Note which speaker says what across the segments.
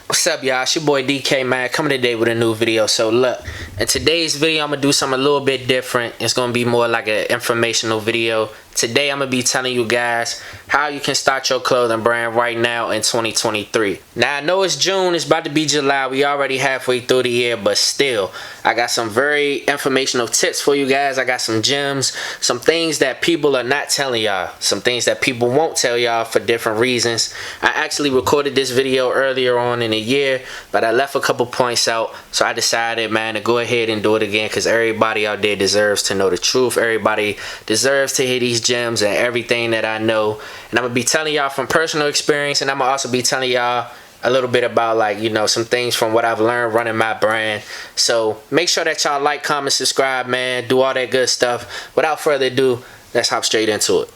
Speaker 1: What's up, y'all? It's your boy DK, man, coming today with a new video. So look, in today's video I'm gonna do something a little bit different. It's gonna be more like an informational video. Today I'm gonna be telling you guys how you can start your clothing brand right now in 2023. Now I know it's June, it's about to be July, we already halfway through the year, but still I got some very informational tips for you guys. I got some gems, some things that people are not telling y'all, some things that people won't tell y'all for different reasons. I actually recorded this video earlier on in the year, but I left a couple points out, so I decided, man, to go ahead and do it again, because everybody out there deserves to know the truth. Everybody deserves to hear these gems and everything that I know. And I'm gonna be telling y'all from personal experience, and I'm gonna also be telling y'all a little bit about, like, you know, some things from what I've learned running my brand. So make sure that y'all like, comment, subscribe, man, do all that good stuff. Without further ado, let's hop straight into it.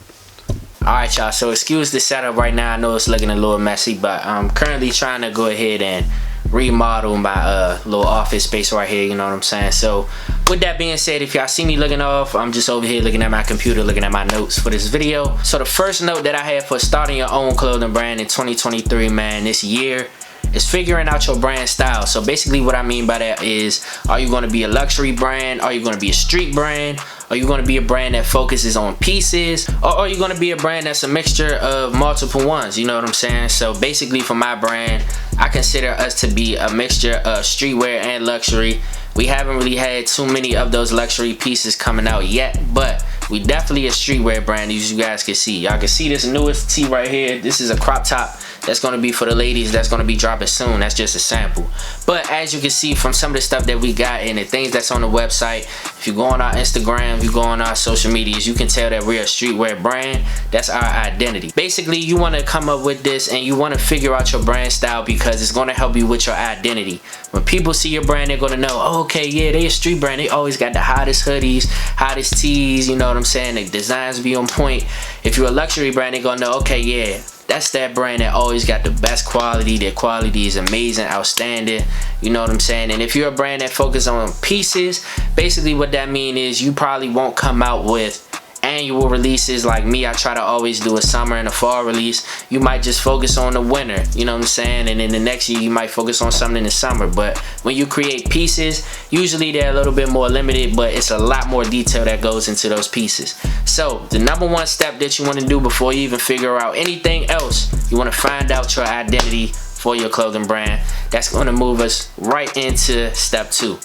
Speaker 1: Alright, y'all, so excuse the setup right now. I know it's looking a little messy, but I'm currently trying to go ahead and remodel my little office space right here, you know what I'm saying? So with that being said, if y'all see me looking off, I'm just over here looking at my computer, looking at my notes for this video. So the first note that I have for starting your own clothing brand in 2023, man, this year, is figuring out your brand style. So basically what I mean by that is, are you going to be a luxury brand? Are you going to be a street brand? Are you going to be a brand that focuses on pieces? Or are you going to be a brand that's a mixture of multiple ones? You know what I'm saying? So basically for my brand, I consider us to be a mixture of streetwear and luxury. We haven't really had too many of those luxury pieces coming out yet, but we definitely a streetwear brand, as you guys can see. Y'all can see this newest tee right here. This is a crop top that's going to be for the ladies. That's going to be dropping soon. That's just a sample. But as you can see from some of the stuff that we got and the things that's on the website, if you go on our Instagram, if you go on our social medias, you can tell that we're a streetwear brand. That's our identity. Basically, you want to come up with this and you want to figure out your brand style, because it's going to help you with your identity. When people see your brand, they're going to know, oh, okay, yeah, they a street brand. They always got the hottest hoodies, hottest tees, you know what I'm saying? The designs be on point. If you're a luxury brand, they're going to know, okay, yeah, that's that brand that always got the best quality. Their quality is amazing, outstanding, you know what I'm saying? And if you're a brand that focuses on pieces, basically what that means is you probably won't come out with annual releases like me. I try to always do a summer and a fall release. You might just focus on the winter, you know what I'm saying? And then the next year you might focus on something in the summer. But when you create pieces, usually they're a little bit more limited, but it's a lot more detail that goes into those pieces. So the number one step that you want to do before you even figure out anything else, you want to find out your identity for your clothing brand. That's going to move us right into step 2.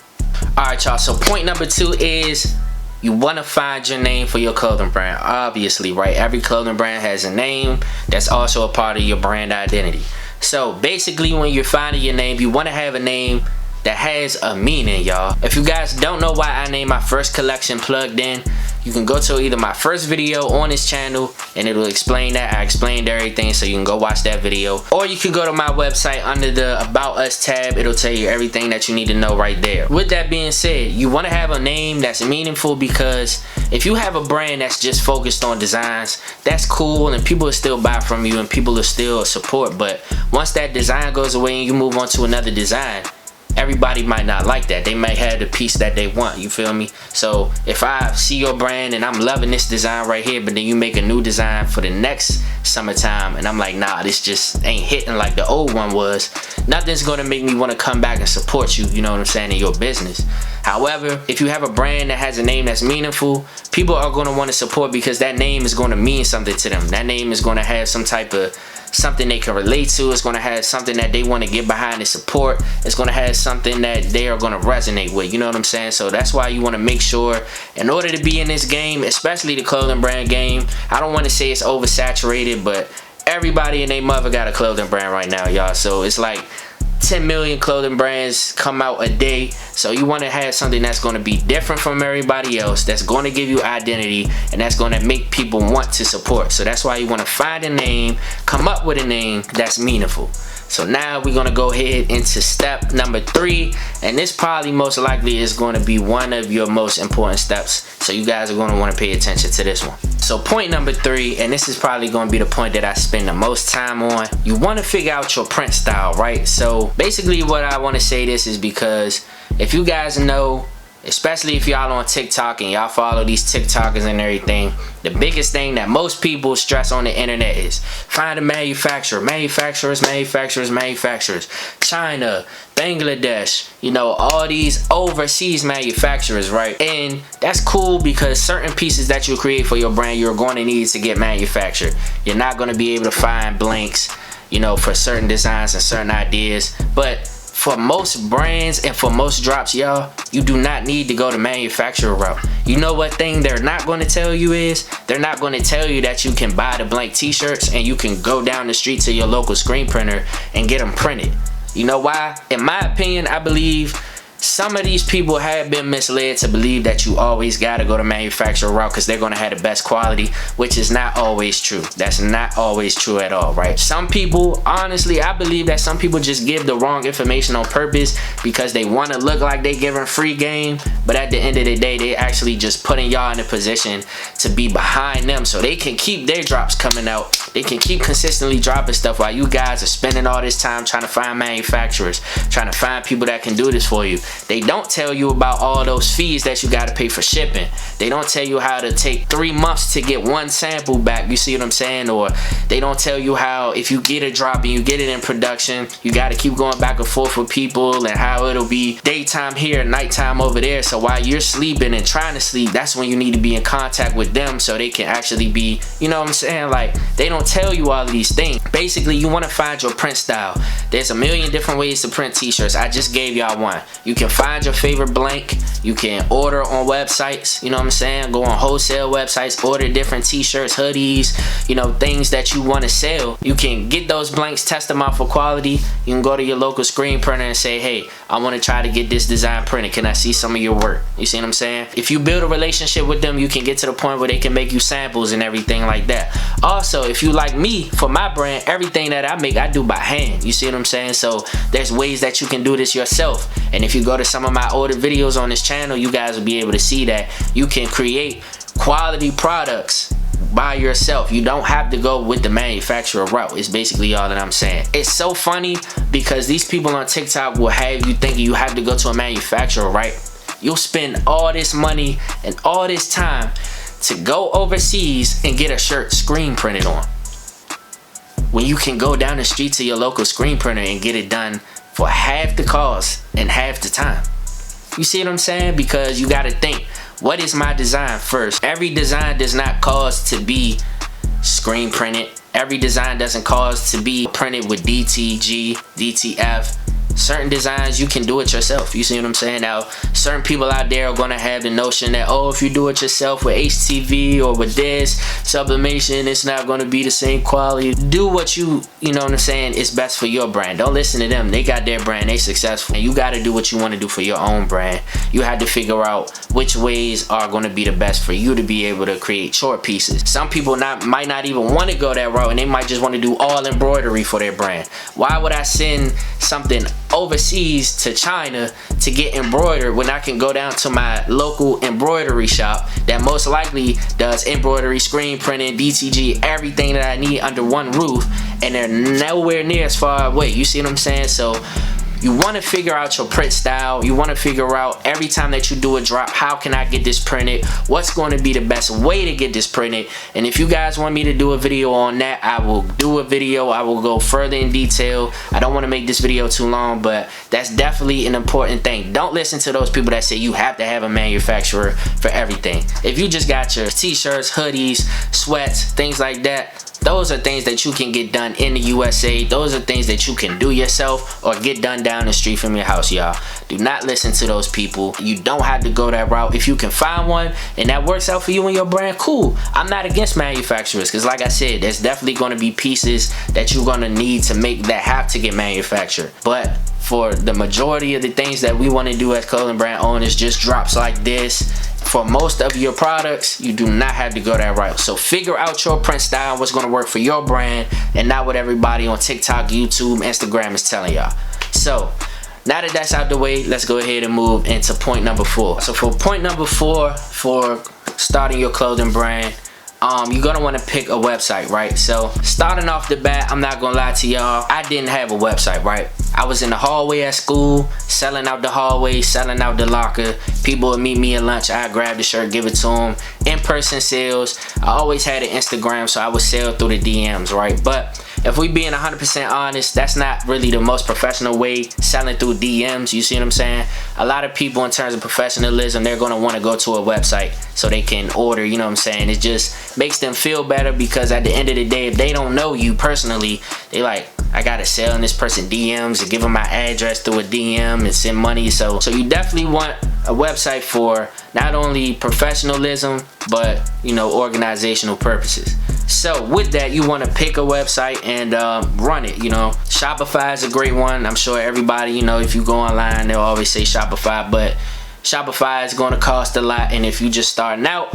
Speaker 1: Alright, y'all, so point number 2 is you want to find your name for your clothing brand. Obviously, right? Every clothing brand has a name that's also a part of your brand identity. So basically, when you're finding your name, you want to have a name that has a meaning, y'all. If you guys don't know why I named my first collection Plugged In, you can go to either my first video on this channel and it'll explain that. I explained everything, so you can go watch that video. Or you can go to my website under the About Us tab. It'll tell you everything that you need to know right there. With that being said, you want to have a name that's meaningful, because if you have a brand that's just focused on designs, that's cool and people will still buy from you and people will still support. But once that design goes away and you move on to another design, everybody might not like that. They might have the piece that they want, you feel me? So if I see your brand and I'm loving this design right here, but then you make a new design for the next summertime and I'm like, nah, this just ain't hitting like the old one was, nothing's gonna make me want to come back and support you, you know what I'm saying, in your business. However, if you have a brand that has a name that's meaningful, people are going to want to support, because that name is going to mean something to them. That name is going to have some type of something they can relate to. It's going to have something that they want to get behind and support. It's going to have something that they are going to resonate with, you know what I'm saying? So that's why you want to make sure, in order to be in this game, especially the clothing brand game, I don't want to say it's oversaturated, but everybody and their mother got a clothing brand right now, y'all. So it's like 10 million clothing brands come out a day. So you want to have something that's going to be different from everybody else, that's going to give you identity, and that's going to make people want to support. So that's why you want to find a name, come up with a name that's meaningful. So now we're going to go ahead into step number 3, and this probably most likely is going to be one of your most important steps. So you guys are going to want to pay attention to this one. So point number 3, and this is probably going to be the point that I spend the most time on, you want to figure out your print style, right? So basically what I want to say this is because if you guys know especially if y'all on TikTok and y'all follow these TikTokers and everything, the biggest thing that most people stress on the internet is find a manufacturer. Manufacturers. China, Bangladesh, you know, all these overseas manufacturers, right? And that's cool because certain pieces that you create for your brand, you're going to need to get manufactured. You're not going to be able to find blanks, you know, for certain designs and certain ideas. But for most brands and for most drops, y'all, you do not need to go the manufacturer route. You know what thing they're not going to tell you is, they're not going to tell you that you can buy the blank t-shirts and you can go down the street to your local screen printer and get them printed. You know why? In my opinion, I believe some of these people have been misled to believe that you always gotta go to manufacturer route because they're gonna have the best quality, which is not always true. That's not always true at all, right? Some people, honestly, I believe that some people just give the wrong information on purpose because they want to look like they giving free game, but at the end of the day, they actually just putting y'all in a position to be behind them so they can keep their drops coming out. They can keep consistently dropping stuff while you guys are spending all this time trying to find manufacturers, trying to find people that can do this for you. They don't tell you about all those fees that you got to pay for shipping. They don't tell you how to take 3 months to get one sample back. You see what I'm saying? Or they don't tell you how if you get a drop and you get it in production, you got to keep going back and forth with people and how it'll be daytime here, nighttime over there. So while you're sleeping and trying to sleep, that's when you need to be in contact with them so they can actually be, you know what I'm saying? Like, they don't tell you all of these things. Basically, you want to find your print style. There's a million different ways to print t-shirts. I just gave y'all one. You can find your favorite blank. You can order on websites, you know what I'm saying? Go on wholesale websites, order different t-shirts, hoodies, you know, things that you want to sell. You can get those blanks, test them out for quality. You can go to your local screen printer and say, hey, I want to try to get this design printed. Can I see some of your work? You see what I'm saying? If you build a relationship with them, you can get to the point where they can make you samples and everything like that. Also, if you like me, for my brand, everything that I make, I do by hand. You see what I'm saying? So there's ways that you can do this yourself. And if you go to some of my older videos on this channel, you guys will be able to see that you can create quality products by yourself. You don't have to go with the manufacturer route. It's basically all that I'm saying. It's so funny because these people on TikTok will have you thinking you have to go to a manufacturer, right? You'll spend all this money and all this time to go overseas and get a shirt screen printed on, when you can go down the street to your local screen printer and get it done for half the cost and half the time. You see what I'm saying? Because you got to think, what is my design first? Every design does not cost to be screen printed. Every design doesn't cost to be printed with DTG, DTF. Certain designs you can do it yourself. You see what I'm saying? Now, certain people out there are going to have the notion that, oh, if you do it yourself with HTV or with this sublimation, it's not going to be the same quality. Do what you know what I'm saying, is best for your brand. Don't listen to them. They got their brand. They successful. And you got to do what you want to do for your own brand. You have to figure out which ways are going to be the best for you to be able to create short pieces. Some people might not even want to go that route, and they might just want to do all embroidery for their brand. Why would I send something overseas to China to get embroidered when I can go down to my local embroidery shop that most likely does embroidery, screen printing, DTG, everything that I need under one roof, and they're nowhere near as far away. You see what I'm saying? So you want to figure out your print style. You want to figure out every time that you do a drop, how can I get this printed? What's going to be the best way to get this printed? And if you guys want me to do a video on that, I will do a video. I will go further in detail. I don't want to make this video too long, but that's definitely an important thing. Don't listen to those people that say you have to have a manufacturer for everything. If you just got your t-shirts, hoodies, sweats, things like that, those are things that you can get done in the USA. Those are things that you can do yourself or get done down the street from your house, y'all. Do not listen to those people. You don't have to go that route. If you can find one and that works out for you and your brand, cool. I'm not against manufacturers because, like I said, there's definitely going to be pieces that you're going to need to make that have to get manufactured. But for the majority of the things that we want to do as clothing brand owners, just drops like this, for most of your products, you do not have to go that route. So figure out your print style, what's going to work for your brand, and not what everybody on TikTok, YouTube, Instagram is telling y'all. So now that that's out the way, let's go ahead and move into point number 4. So for point number 4 for starting your clothing brand, you're gonna want to pick a website, right? So starting off the bat, I'm not gonna lie to y'all, I didn't have a website, right? I was in the hallway at school, selling out the hallway, selling out the locker. People would meet me at lunch, I'd grab the shirt, give it to them. In-person sales. I always had an Instagram, so I would sell through the DMs, right? But if we being 100% honest, that's not really the most professional way, selling through DMs. You see what I'm saying? A lot of people, in terms of professionalism, they're going to want to go to a website so they can order, you know what I'm saying? It just makes them feel better, because at the end of the day, if they don't know you personally, they like, I gotta sell in this person DMs and give them my address through a DM and send money. So you definitely want a website for not only professionalism, but, you know, organizational purposes. So with that, you want to pick a website and run it. You know, Shopify is a great one. I'm sure everybody, you know, if you go online, they'll always say Shopify, but Shopify is going to cost a lot. And if you just starting out,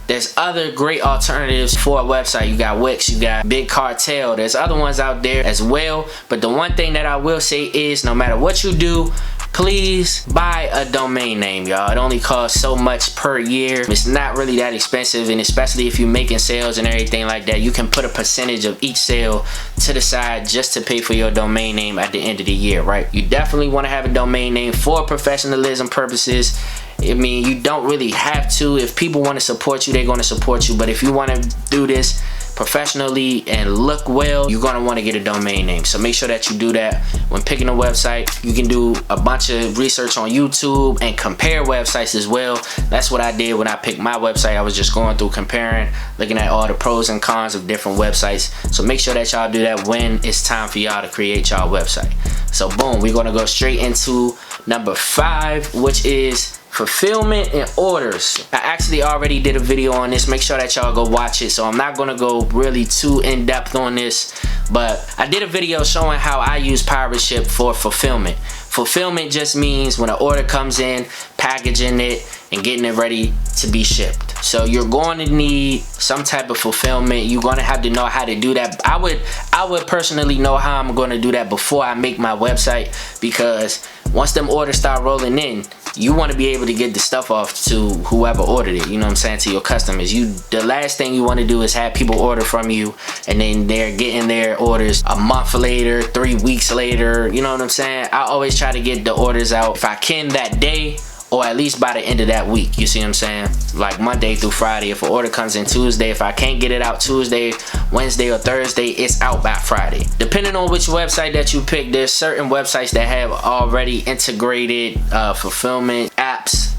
Speaker 1: there's other great alternatives for a website. You got Wix, you got Big Cartel. There's other ones out there as well. But the one thing that I will say is, no matter what you do, please buy a domain name, y'all. It only costs so much per year. It's not really that expensive, and especially if you're making sales and everything like that, you can put a percentage of each sale to the side just to pay for your domain name at the end of the year, right? You definitely want to have a domain name for professionalism purposes. I mean, you don't really have to. If people want to support you, they're going to support you. But if you want to do this professionally and look well, you're going to want to get a domain name. So make sure that you do that when picking a website. You can do a bunch of research on YouTube and compare websites as well. That's what I did when I picked my website. I was just going through comparing, looking at all the pros and cons of different websites. So make sure that y'all do that when it's time for y'all to create y'all website. So boom, we're going to go straight into number 5, which is fulfillment and orders. I actually already did a video on this. Make sure that y'all go watch it. So I'm not gonna go really too in depth on this, but I did a video showing how I use Pirate Ship for fulfillment. Fulfillment just means when an order comes in, packaging it and getting it ready to be shipped. So you're going to need some type of fulfillment. You're going to have to know how to do that. I would personally know how I'm going to do that before I make my website, because once them orders start rolling in, you want to be able to get the stuff off to whoever ordered it, you know what I'm saying, to your customers. The last thing you want to do is have people order from you and then they're getting their orders a month later, 3 weeks later, you know what I'm saying. I always try to get the orders out, if I can, that day, or at least by the end of that week. You see what I'm saying? Like Monday through Friday. If an order comes in Tuesday, if I can't get it out Tuesday, Wednesday, or Thursday, it's out by Friday. Depending on which website that you pick, there's certain websites that have already integrated fulfillment apps.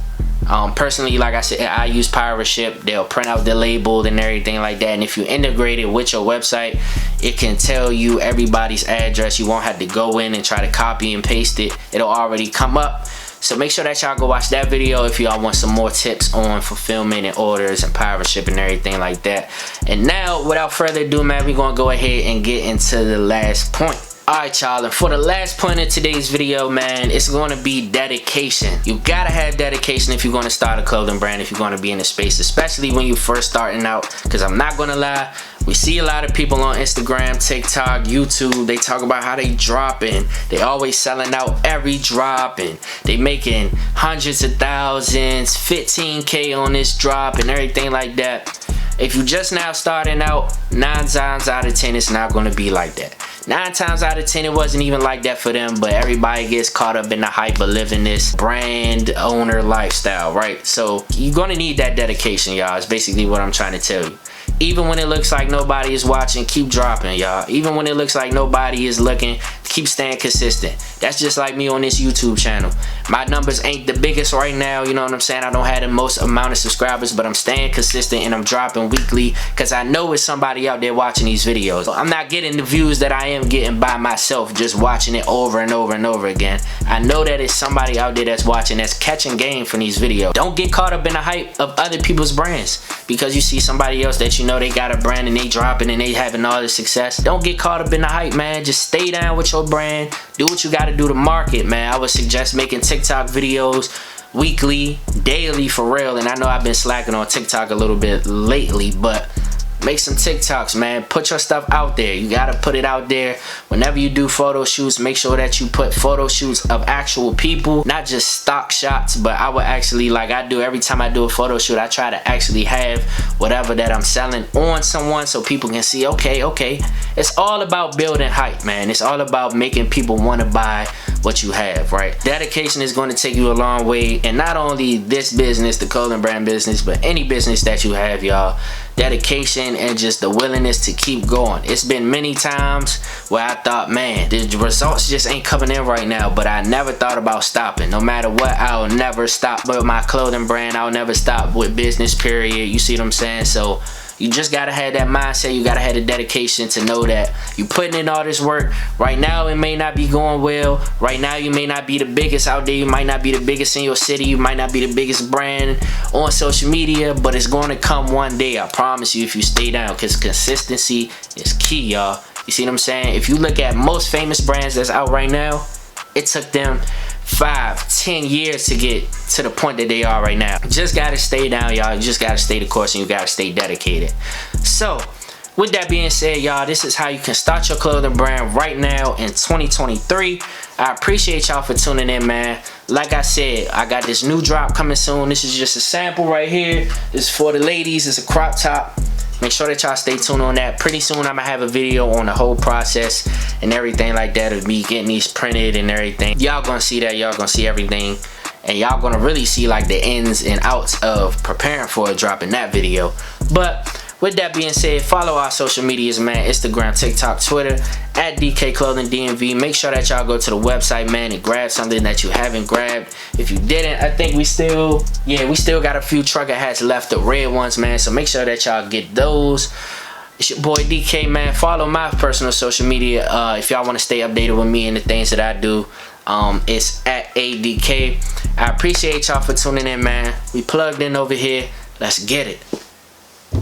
Speaker 1: Personally, like I said, I use Pirate Ship. They'll print out the label and everything like that. And if you integrate it with your website, it can tell you everybody's address. You won't have to go in and try to copy and paste it. It'll already come up. So make sure that y'all go watch that video if y'all want some more tips on fulfillment and orders and Pirate Ship and everything like that. And now, without further ado, man, we're gonna go ahead and get into the last point. Alright, y'all, and for the last point of today's video, man, it's going to be dedication. You gotta have dedication if you're going to start a clothing brand, if you're going to be in the space, especially when you're first starting out. Because I'm not going to lie, we see a lot of people on Instagram, TikTok, YouTube, they talk about how they dropping. They always selling out every drop, and they making hundreds of thousands, 15K on this drop and everything like that. If you just now starting out, 9 times out of 10, it's not going to be like that. 9 times out of 10, it wasn't even like that for them, but everybody gets caught up in the hype of living this brand owner lifestyle, right? So you're going to need that dedication, y'all. It's basically what I'm trying to tell you. Even when it looks like nobody is watching, keep dropping, y'all. Even when it looks like nobody is looking, keep staying consistent. That's just like me on this YouTube channel. My numbers ain't the biggest right now, you know what I'm saying? I don't have the most amount of subscribers, but I'm staying consistent and I'm dropping weekly because I know it's somebody out there watching these videos. I'm not getting the views that I am getting by myself just watching it over and over and over again. I know that it's somebody out there that's watching, that's catching game from these videos. Don't get caught up in the hype of other people's brands because you see somebody else that you know they got a brand and they dropping and they having all this success. Don't get caught up in the hype, man. Just stay down with your brand. Do what you got to do to market, man. I would suggest making TikTok videos weekly, daily, for real. And I know I've been slacking on TikTok a little bit lately, but Make some TikToks, man. Put your stuff out there. You gotta put it out there. Whenever you do photo shoots, make sure that you put photo shoots of actual people, not just stock shots. But I would actually, like I do every time I do a photo shoot, I try to actually have whatever that I'm selling on someone so people can see, okay. It's all about building hype, man. It's all about making people want to buy what you have, right? Dedication is going to take you a long way, and not only this business, the clothing brand business, but any business that you have, y'all. Dedication and just the willingness to keep going. It's been many times where I thought, man, the results just ain't coming in right now, but I never thought about stopping. No matter what, I'll never stop with my clothing brand. I'll never stop with business, period. You see what I'm saying? So you just gotta have that mindset. You gotta have the dedication to know that you putting in all this work. Right now it may not be going well. Right now you may not be the biggest out there. You might not be the biggest in your city. You might not be the biggest brand on social media, but it's going to come one day. I promise you, if you stay down, because consistency is key, y'all. You see what I'm saying? If you look at most famous brands that's out right now, it took them 5-10 years to get to the point that they are right now. You just gotta stay down, y'all. You just gotta stay the course, and you gotta stay dedicated. So with that being said, y'all, this is how you can start your clothing brand right now in 2023. I appreciate y'all for tuning in, man. Like I said, I got this new drop coming soon. This is just a sample right here. This is for the ladies. It's a crop top. Make sure that y'all stay tuned on that. Pretty soon I'm gonna have a video on the whole process and everything like that of me getting these printed and everything. Y'all gonna see that. Y'all gonna see everything, and y'all gonna really see like the ins and outs of preparing for a drop in that video. But with that being said, follow our social medias, man. Instagram, TikTok, Twitter, at DK Clothing DMV. Make sure that y'all go to the website, man, and grab something that you haven't grabbed. If you didn't, I think we still got a few trucker hats left, the red ones, man. So make sure that y'all get those. It's your boy DK, man. Follow my personal social media if y'all want to stay updated with me and the things that I do. It's at ADK. I appreciate y'all for tuning in, man. We plugged in over here. Let's get it.